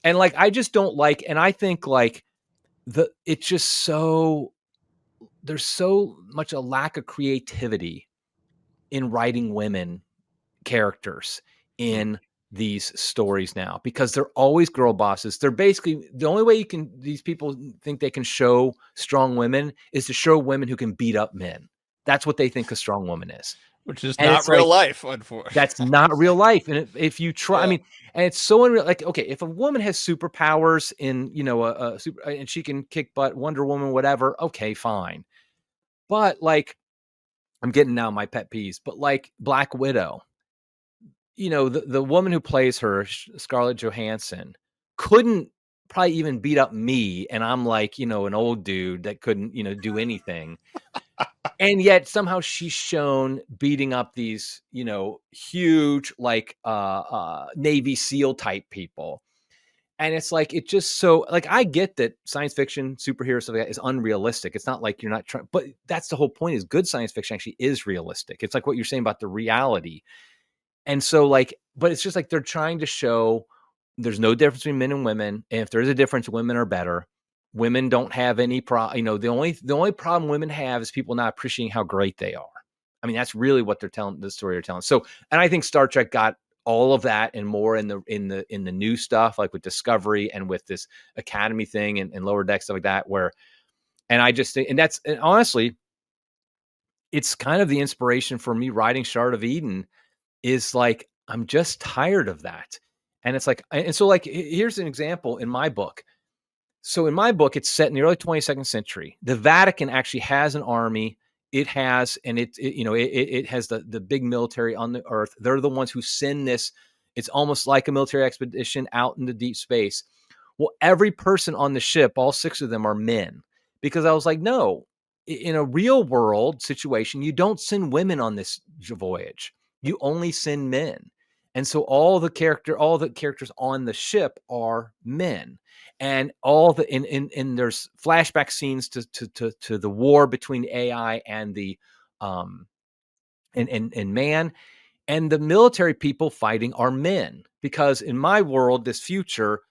And like, I just don't like, and I think like it's just there's so much a lack of creativity in writing women characters in these stories now because they're always girl bosses. They're basically the only way these people think they can show strong women is to show women who can beat up men. That's what they think a strong woman is. Which is And not it's real like, life, unfortunately. that's not real life. And if you try, I Yeah. mean, and it's so unreal. Like, okay, if a woman has superpowers in, a super, and she can kick butt, Wonder Woman, whatever, okay, fine. But like, I'm getting now my pet peeves, but like Black Widow, the woman who plays her, Scarlett Johansson, couldn't probably even beat up me, and I'm like, an old dude that couldn't, do anything. And yet somehow she's shown beating up these, huge like Navy SEAL type people. And it's like it just so like I get that science fiction, superhero stuff like that is unrealistic. It's not like you're not trying, but that's the whole point is good science fiction actually is realistic. It's like what you're saying about the reality. And so like, but it's just like they're trying to show there's no difference between men and women. And if there's a difference, women are better. Women don't have any problem. The only problem women have is people not appreciating how great they are. I mean, that's really what they're telling the story they're telling. So, and I think Star Trek got all of that and more in the new stuff, like with Discovery and with this Academy thing and Lower Deck stuff like that, where and I just think and honestly, it's kind of the inspiration for me writing Shard of Eden is like, I'm just tired of that. And it's like, and so like, here's an example in my book. So in my book, it's set in the early 22nd century. The Vatican actually has an army. It has, and it has the big military on the earth. They're the ones who send this. It's almost like a military expedition out into deep space. Well, every person on the ship, all 6 of them are men, because I was like, no, in a real world situation, you don't send women on this voyage. You only send men. And so all the characters on the ship are men. And all the in there's flashback scenes to the war between AI and the and man, and the military people fighting are men, because in my world, this future,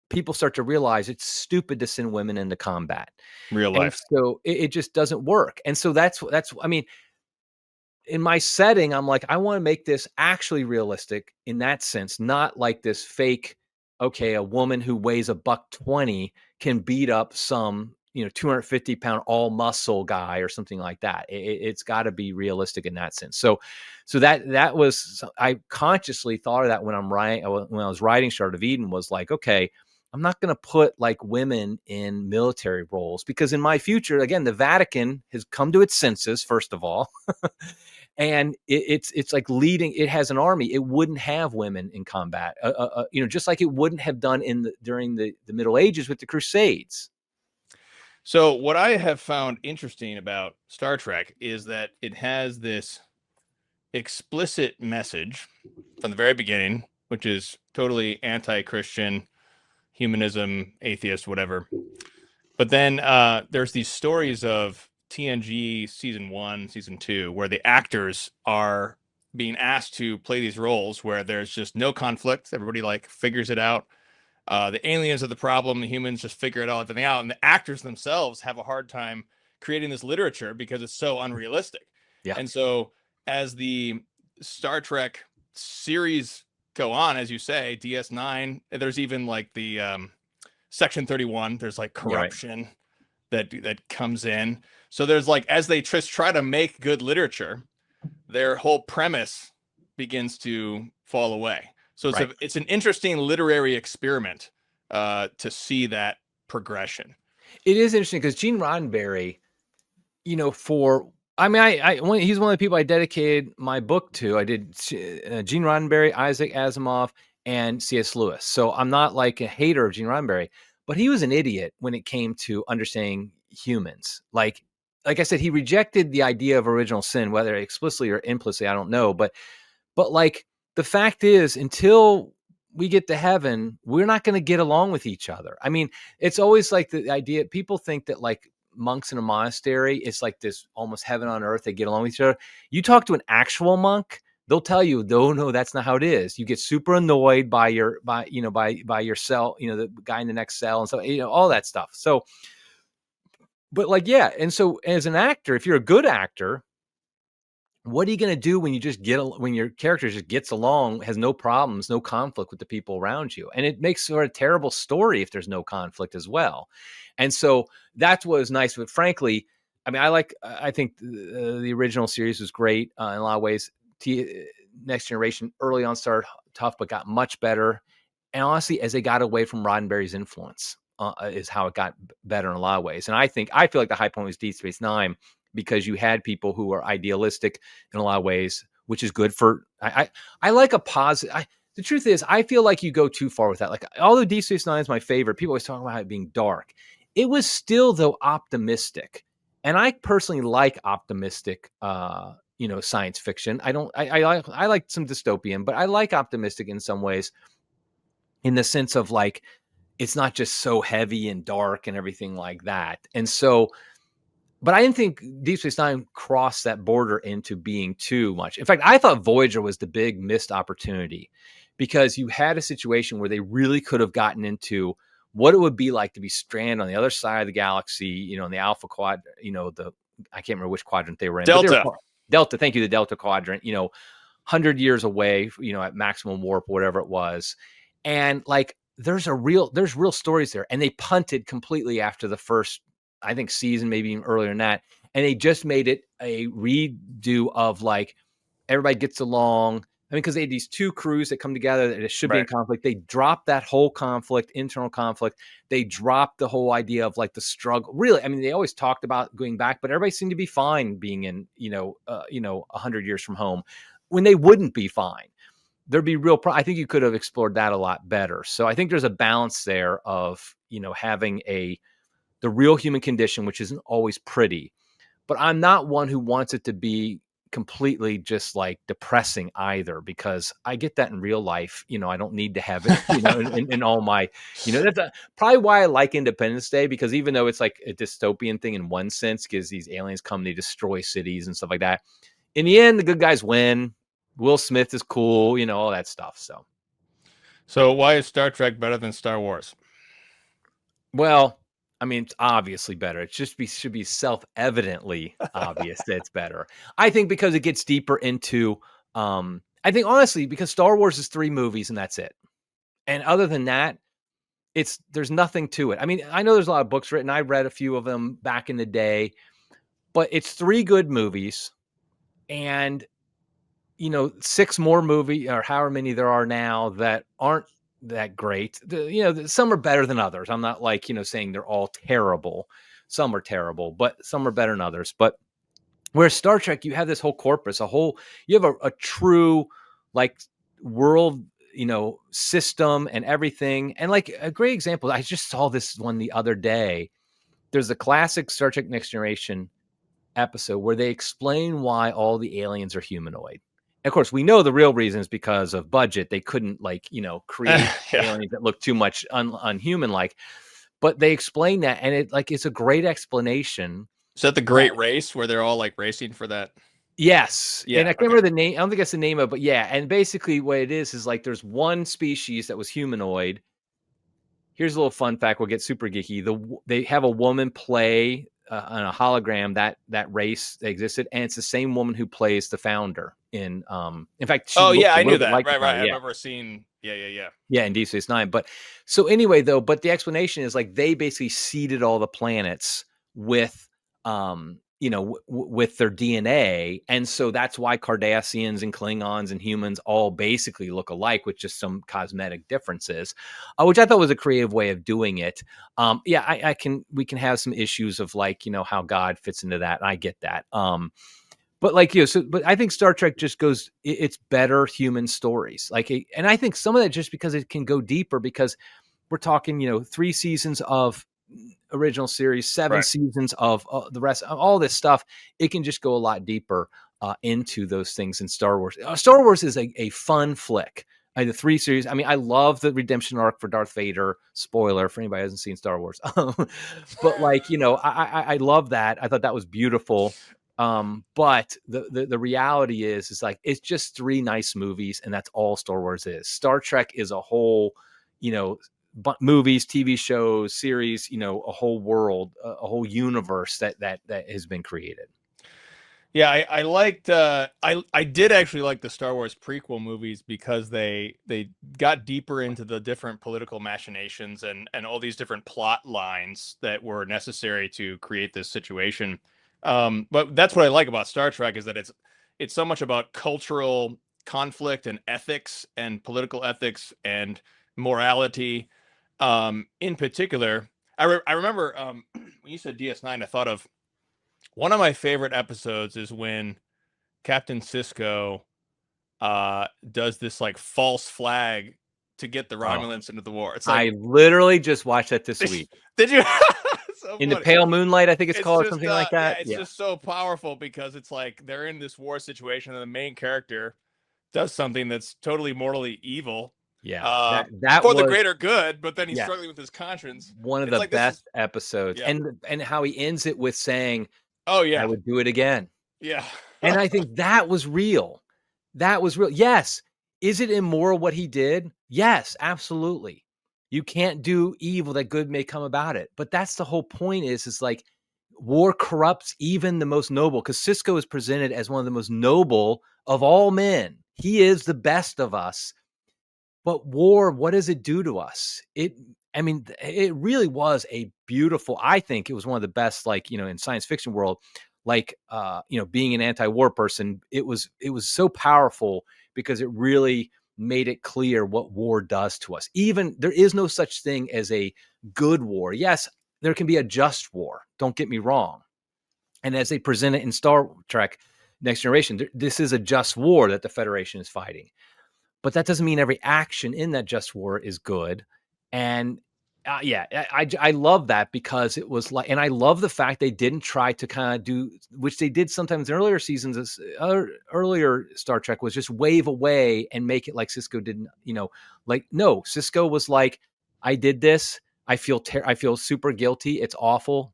people start to realize it's stupid to send women into combat. Real And life. so it just doesn't work. And so that's I mean, in my setting, I'm like, I want to make this actually realistic in that sense, not like this fake, okay, a woman who weighs a buck 20 can beat up some, 250-pound all muscle guy or something like that. It's got to be realistic in that sense. So that was, I consciously thought of that when when I was writing Shard of Eden, was like, okay, I'm not going to put like women in military roles, because in my future, again, the Vatican has come to its senses, first of all. And it's like leading. It has an army. It wouldn't have women in combat, just like it wouldn't have done during the Middle Ages with the Crusades. So what I have found interesting about Star Trek is that it has this explicit message from the very beginning, which is totally anti-Christian, humanism, atheist, whatever. But then there's these stories of TNG season 1, season 2, where the actors are being asked to play these roles where there's just no conflict. Everybody like figures it out. The aliens are the problem. The humans just figure it all everything out, and the actors themselves have a hard time creating this literature because it's so unrealistic. Yeah. And so, as the Star Trek series go on, as you say, DS9, there's even like the Section 31. There's like Yeah. Right. corruption that comes in. So there's like, as they just try to make good literature, their whole premise begins to fall away. So Right. it's an interesting literary experiment to see that progression. It is interesting because Gene Roddenberry, for he's one of the people I dedicated my book to. I did Gene Roddenberry, Isaac Asimov, and C.S. Lewis. So I'm not like a hater of Gene Roddenberry, but he was an idiot when it came to understanding humans. Like I said, he rejected the idea of original sin, whether explicitly or implicitly, I don't know. But like, the fact is, until we get to heaven, we're not going to get along with each other. I mean, it's always like the idea, people think that like monks in a monastery, it's like this almost heaven on earth. They get along with each other. You talk to an actual monk, they'll tell you, no, that's not how it is. You get super annoyed by your cell, the guy in the next cell and stuff, all that stuff. So, but like, yeah. And so as an actor, if you're a good actor, what are you going to do when when your character just gets along, has no problems, no conflict with the people around you? And it makes for a terrible story if there's no conflict as well. And so that's what was nice. But frankly, I mean, I think the original series was great in a lot of ways. Next Generation early on started tough, but got much better. And honestly, as they got away from Roddenberry's influence, is how it got better in a lot of ways. And I feel like the high point was Deep Space Nine, because you had people who are idealistic in a lot of ways, which is good for. I like a positive. The truth is, I feel like you go too far with that. Like, although Deep Space Nine is my favorite, people always talk about it being dark. It was still, though, optimistic, and I personally like optimistic. Science fiction. I like some dystopian, but I like optimistic in some ways, in the sense of like, it's not just so heavy and dark and everything like that. And so, but I didn't think Deep Space Nine crossed that border into being too much. In fact, I thought Voyager was the big missed opportunity, because you had a situation where they really could have gotten into what it would be like to be stranded on the other side of the galaxy, in the Alpha Quadrant, I can't remember which quadrant they were in. Delta. But they were Delta. Thank you. The Delta Quadrant, 100 years away, at maximum warp, whatever it was. And like, there's real stories there. And they punted completely after the first, I think, season, maybe even earlier than that. And they just made it a redo of like, everybody gets along. I mean, because they had these two crews that come together that should be in conflict. They dropped that whole conflict, internal conflict. They dropped the whole idea of like the struggle. Really, I mean, they always talked about going back, but everybody seemed to be fine being in, 100 years from home, when they wouldn't be fine. There'd be I think you could have explored that a lot better. So I think there's a balance there of, having the real human condition, which isn't always pretty, but I'm not one who wants it to be completely just like depressing either, because I get that in real life. I don't need to have it, in all my, that's probably why I like Independence Day, because even though it's like a dystopian thing in one sense, because these aliens come, they destroy cities and stuff like that. In the end, the good guys win. Will Smith is cool, all that stuff. So why is Star Trek better than Star Wars? Well, I mean, it's obviously better. It should be self-evidently obvious that it's better. I think because it gets deeper into I think honestly, because Star Wars is 3 movies and that's it. And other than that, there's nothing to it. I mean, I know there's a lot of books written. I read a few of them back in the day, but it's 3 good movies and 6 more movie or however many there are now that aren't that great. Some are better than others. I'm not like, saying they're all terrible. Some are terrible, but some are better than others. But where Star Trek, you have this whole corpus, you have a true like world, system and everything. And like a great example, I just saw this one the other day. There's a classic Star Trek Next Generation episode where they explain why all the aliens are humanoid. Of course, we know the real reason is because of budget. They couldn't create Yeah. aliens that look too much unhuman like. But they explain that, and it's a great explanation. Is that the Great Race where they're all like racing for that? Yes. Yeah. And I can't remember the name. I don't think that's the name of it, but yeah. And basically what it is like there's one species that was humanoid. Here's a little fun fact. We'll get super geeky. They have a woman play on a hologram that race existed, and it's the same woman who plays the founder in fact, she Oh looks yeah, a I little knew bit that. like the Right, right. founder. I Yeah. remember seeing. Yeah. Yeah, in Deep Space Nine. But so anyway, though, but the explanation is like they basically seeded all the planets with with their DNA. And so that's why Cardassians and Klingons and humans all basically look alike with just some cosmetic differences, which I thought was a creative way of doing it. Yeah, we can have some issues of like, how God fits into that. And I get that. But like, but I think Star Trek just it's better human stories. And I think some of that just because it can go deeper, because we're talking, 3 seasons of original series, 7 seasons of the rest of all this stuff. It can just go a lot deeper into those things in Star Wars. Star Wars is a fun flick. The 3 series. I mean, I love the redemption arc for Darth Vader. Spoiler for anybody who hasn't seen Star Wars. But like, I love that. I thought that was beautiful. But the reality is like it's just 3 nice movies, and that's all Star Wars is. Star Trek is a whole, movies, TV shows, series, a whole world, a whole universe that has been created. Yeah, I liked I did actually like the Star Wars prequel movies because they got deeper into the different political machinations and all these different plot lines that were necessary to create this situation. But that's what I like about Star Trek is that it's so much about cultural conflict and ethics and political ethics and morality. In particular, I remember when you said DS9, I thought of one of my favorite episodes is when Captain Sisko does this like false flag to get the Oh, Romulans into the war. It's like I literally just watched that this week. did you? So In the funny. Pale Moonlight, I think it's It's called, or just something like that. yeah, it's Yeah. just so powerful because it's like they're in this war situation and the main character does something that's totally morally evil Yeah. uh That for the was, greater good, but then he's yeah, struggling with his conscience. one of It's the like this is best episodes. yeah. And how he ends it with saying, Oh I yeah. would do it again. Yeah. And I think that was real. That was real. Yes. Is it immoral what he did? Yes, absolutely. You can't do evil that good may come about it. But that's the whole point is like war corrupts even the most noble, because Cisco is presented as one of the most noble of all men. He is the best of us. But war, what does it do to us? I mean, it really was a beautiful, I think it was one of the best, like, in science fiction world, like, being an anti-war person, it was so powerful because it really made it clear what war does to us. Even there is no such thing as a good war. Yes, there can be a just war. Don't get me wrong. And as they present it in Star Trek Next Generation, this is a just war that the Federation is fighting. But that doesn't mean every action in that just war is good. And Yeah, I love that because it was like, and I love the fact they didn't try to kind of do, which they did sometimes in earlier seasons. Earlier Star Trek was just wave away and make it like Cisco didn't, like no, Cisco was like, I did this, I feel super guilty, it's awful,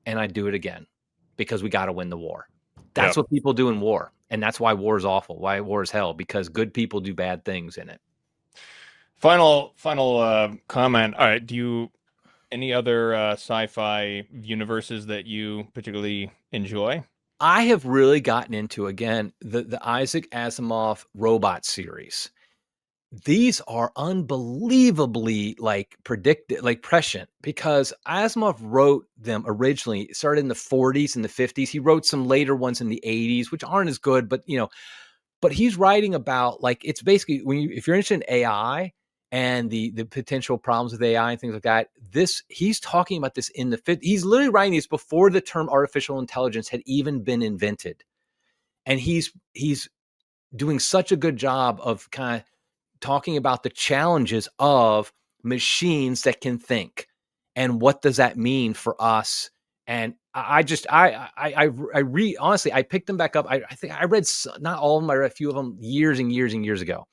and I do it again because we got to win the war. That's Yep. what people do in war, and that's why war is awful, why war is hell, because good people do bad things in it. Final comment. All right. Do you any other sci-fi universes that you particularly enjoy? I have really gotten into, again, the Isaac Asimov robot series. These are unbelievably like predicted, like prescient, because Asimov wrote them originally, started in the 40s and the 50s. He wrote some later ones in the 80s, which aren't as good, but but he's writing about, like, it's basically when if you're interested in AI and the potential problems with AI and things like that, he's talking about this in the 50s. He's literally writing these before the term artificial intelligence had even been invented. And he's doing such a good job of kind of talking about the challenges of machines that can think and what does that mean for us. And I just I read, honestly, I picked them back up. I think I read not all of them, I read a few of them years and years and years ago.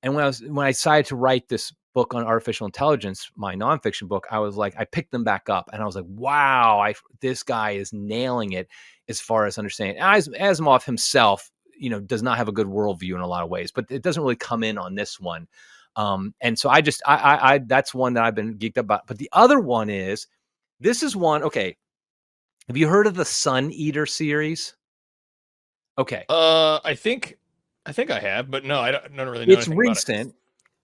And when I decided to write this book on artificial intelligence, my nonfiction book, I was like, I picked them back up and I was like, wow, this guy is nailing it as far as understanding. Asimov himself, does not have a good worldview in a lot of ways, but it doesn't really come in on this one. And so I that's one that I've been geeked up about. But the other one is, this is one. Okay, have you heard of the Sun Eater series? Okay, I think I have, but no, I don't really know it's anything about it. recent.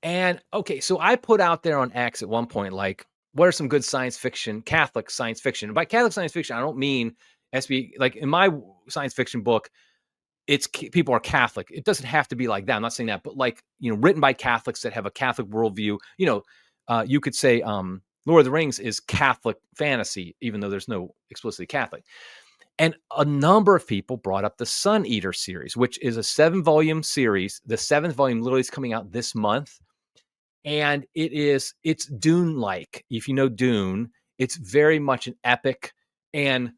And okay, so I put out there on X at one point, like, what are some good science fiction, Catholic science fiction? And by Catholic science fiction, I don't mean SB, like in my science fiction book, people are Catholic. It doesn't have to be like that. I'm not saying that, but like, written by Catholics that have a Catholic worldview. You could say Lord of the Rings is Catholic fantasy, even though there's no explicitly Catholic. And a number of people brought up the Sun Eater series, which is a 7-volume series. The 7th volume literally is coming out this month. And it's Dune-like. If you know Dune, it's very much an epic. And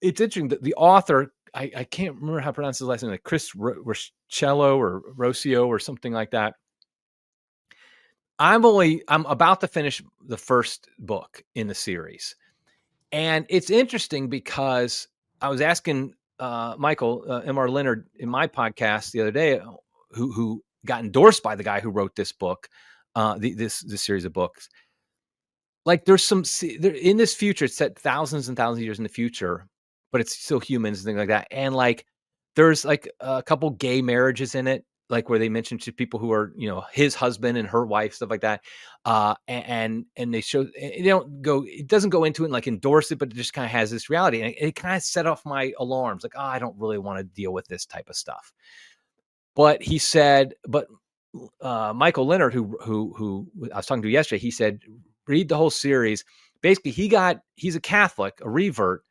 it's interesting that the author, I can't remember how to pronounce his last name, like Chris Roscello or Rocio or something like that. I'm about to finish the first book in the series. And it's interesting because I was asking Michael M.R. Leonard in my podcast the other day, who got endorsed by the guy who wrote this book, this series of books. Like, there's in this future, it's set thousands and thousands of years in the future, but it's still humans and things like that. And like, there's like a couple gay marriages in it, like where they mention to people who are, his husband and her wife, stuff like that. And they show, it doesn't go into it and like endorse it, but it just kind of has this reality. And it kind of set off my alarms. Like, oh, I don't really want to deal with this type of stuff. But he said, Michael Leonard, who I was talking to yesterday, he said, read the whole series. Basically, he's a Catholic, a revert.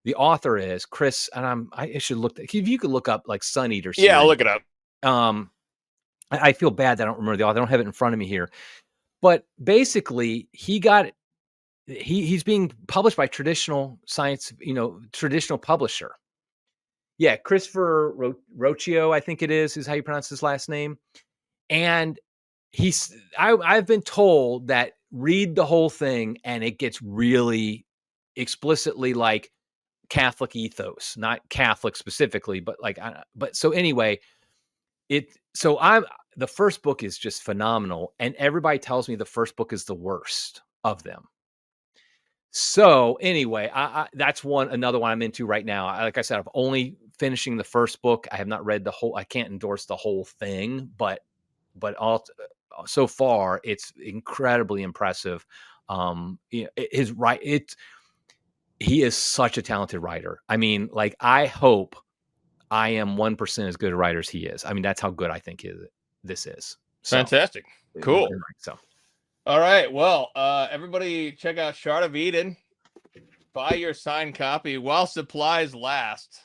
The author is Chris, and I should look. If you could look up like Sun Eater series. Yeah, I'll look it up. I feel bad that I don't remember the author. I don't have it in front of me here. But basically, he's being published by traditional science, traditional publisher. Yeah, Christopher Rocio, I think it is how you pronounce his last name. And I've been told that read the whole thing and it gets really explicitly like Catholic ethos, not Catholic specifically, but like, but so anyway, the first book is just phenomenal. And everybody tells me the first book is the worst of them. So anyway, that's another one I'm into right now. Like I said, I'm only finishing the first book. I have not read the whole, I can't endorse the whole thing, but so far it's incredibly impressive. He is such a talented writer. I mean, like, I hope I am 1% as good a writer as he is. I mean, that's how good I think this is. So, Fantastic. Cool. So, all right. Well, everybody check out Shard of Eden. Buy your signed copy while supplies last.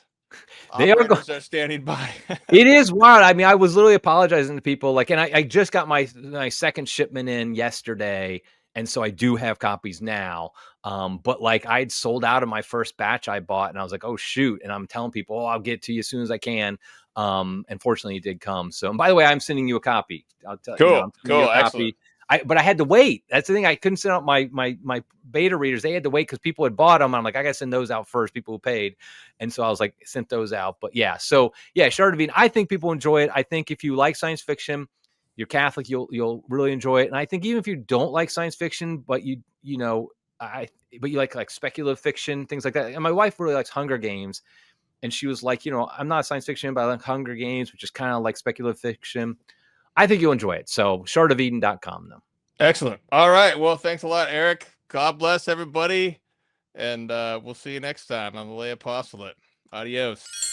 Operators are standing by. It is wild. I mean, I was literally apologizing to people, like, and I just got my second shipment in yesterday, And so I do have copies now. But like I'd sold out of my first batch I bought, and I was like, oh shoot. And I'm telling people, oh, I'll get to you as soon as I can. Unfortunately, it did come. So, and by the way, I'm sending you a copy. I'll tell you know, Cool. I'm sending you Cool. a Excellent. copy. But I had to wait. That's the thing. I couldn't send out my beta readers. They had to wait because people had bought them. I'm like, I gotta send those out first. People who paid, and so I was like, sent those out. But yeah, so yeah, Shard of Eden. I think people enjoy it. I think if you like science fiction, you're Catholic, you'll really enjoy it. And I think even if you don't like science fiction, but you know, but you like speculative fiction, things like that. And my wife really likes Hunger Games, and she was like, you know, I'm not science fiction, but I like Hunger Games, which is kind of like speculative fiction. I think you'll enjoy it. So shardofeden.com though. Excellent. All right. Well, thanks a lot, Eric. God bless everybody. And we'll see you next time on the Lay Apostolate. Adios.